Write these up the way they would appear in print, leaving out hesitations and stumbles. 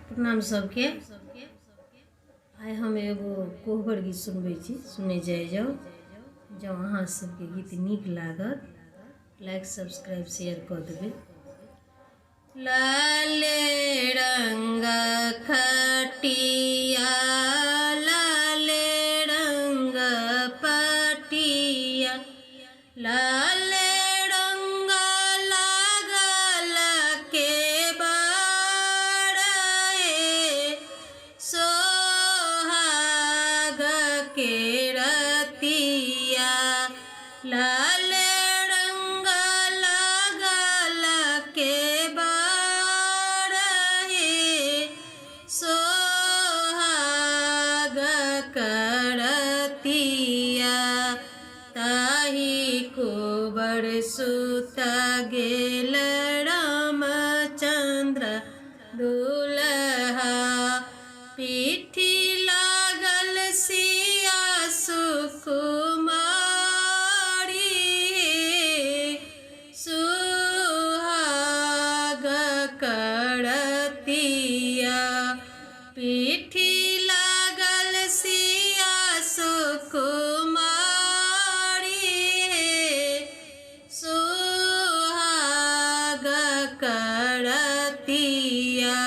प्रणाम सबके। आइ हम एगो कोहबर गीत सुनबै छी, सुनै जाओ। जँ अहाँ सबके गीत नीक लागत लाइक सब्सक्राइब शेयर कऽ देबै। लाले रंग खटिया लाले रंग पटिया लाले रंग लागल के बाड़े सोहाग के रतिया लाले रंग लागल के बाड़े सोहाग करतिया ताही कोबर सुत गेल रामचंद्र दुल्हा पीठी लागल सिया सुकुमारी सुहाग करतिया पीठी लागल सिया सुकुमारी सुहाग करतिया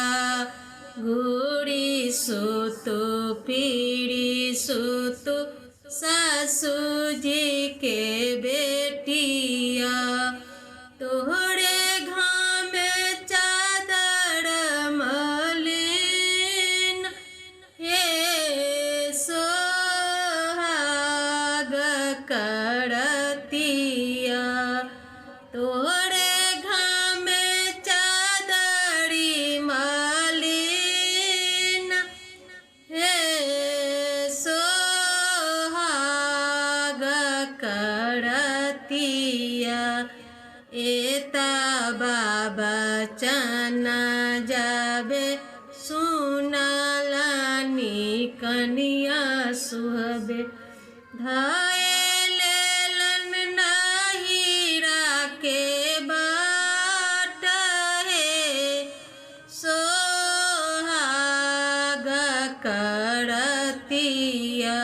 घूरी सुतु पीड़ी सुतु ससुजी के बेटिया तोहरे घाम चादर मलिन हे सोहाग करतिया तोहरे घाम चादरी मलिन हे सोहाग करतिया एता बाबा चना जाबे सुनलानी कनिया सुहबे धाये लेलन नहीरा के बाट हे सोहाग करतिया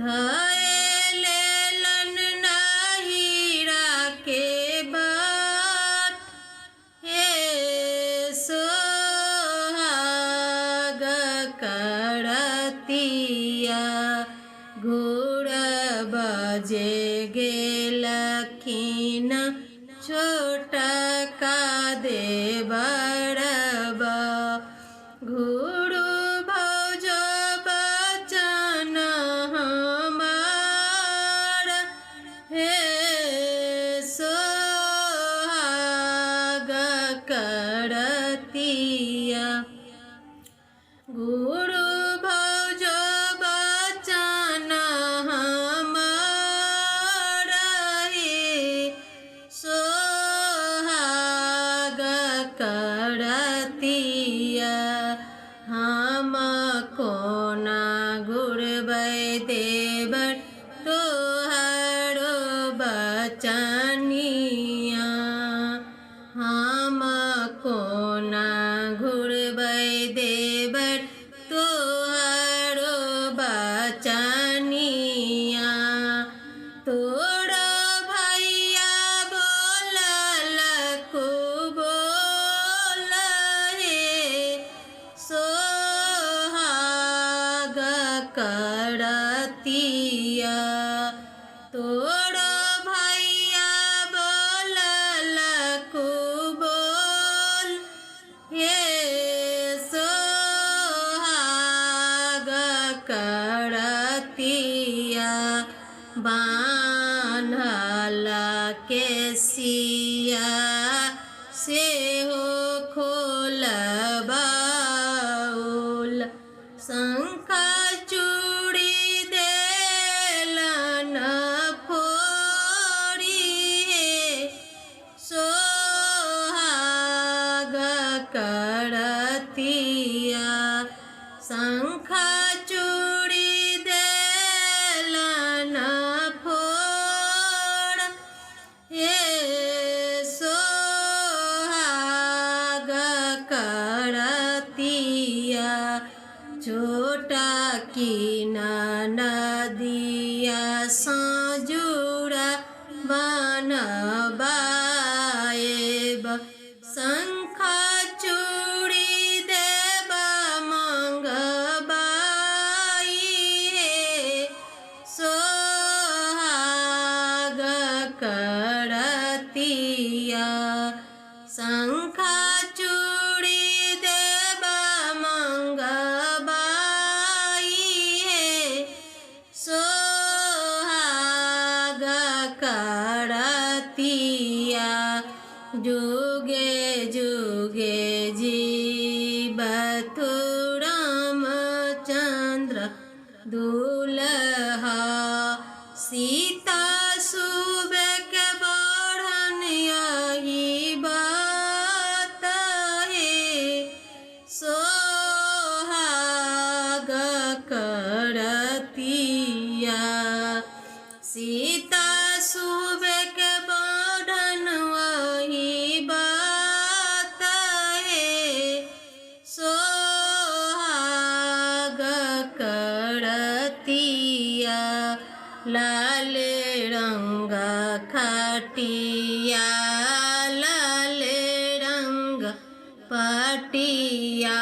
धाये लेलन नहीरा के बाट हे सोहाग करतिया घोड़ बजे गेलखिन छोटा का देवरबा घुरु भौजो बचन हमार हे सोहाग करतिया गुरु भौजो बचन हमार हे सोहाग करतिया हम कोना घुरबै देवर तोहरो बचनिया हम कोना घुरबै देवर तोहरो बचनिया तोरो भैया बोलल को बोल हे सोहाग करतिया तोरो भैया बोलल को बोल हे सोहाग करतिया बान्हल केसिया सेहो खोलबाउल शंखा चूड़ी देलन फोड़ी हे सोहाग करतिया शंखा चूड़ी देलन फोड़ हे सोहाग करतिया। छोटा की नदिया साजुड़ा बनबाएब शंखा चूड़ी देबा मंगबाई हे सोहाग करतिया शंखा चूड़ी देबा मंगबाई हे सोहाग करतिया जुगे जुगे जीवतु रामचंद्र दुल्हा सीता सुबह के बढ़न यही बात है सोहाग करतिया सीता सुबह के बढ़न वही बात है सोहाग करतिया लाल रंग खटिया लाल रंग पटिया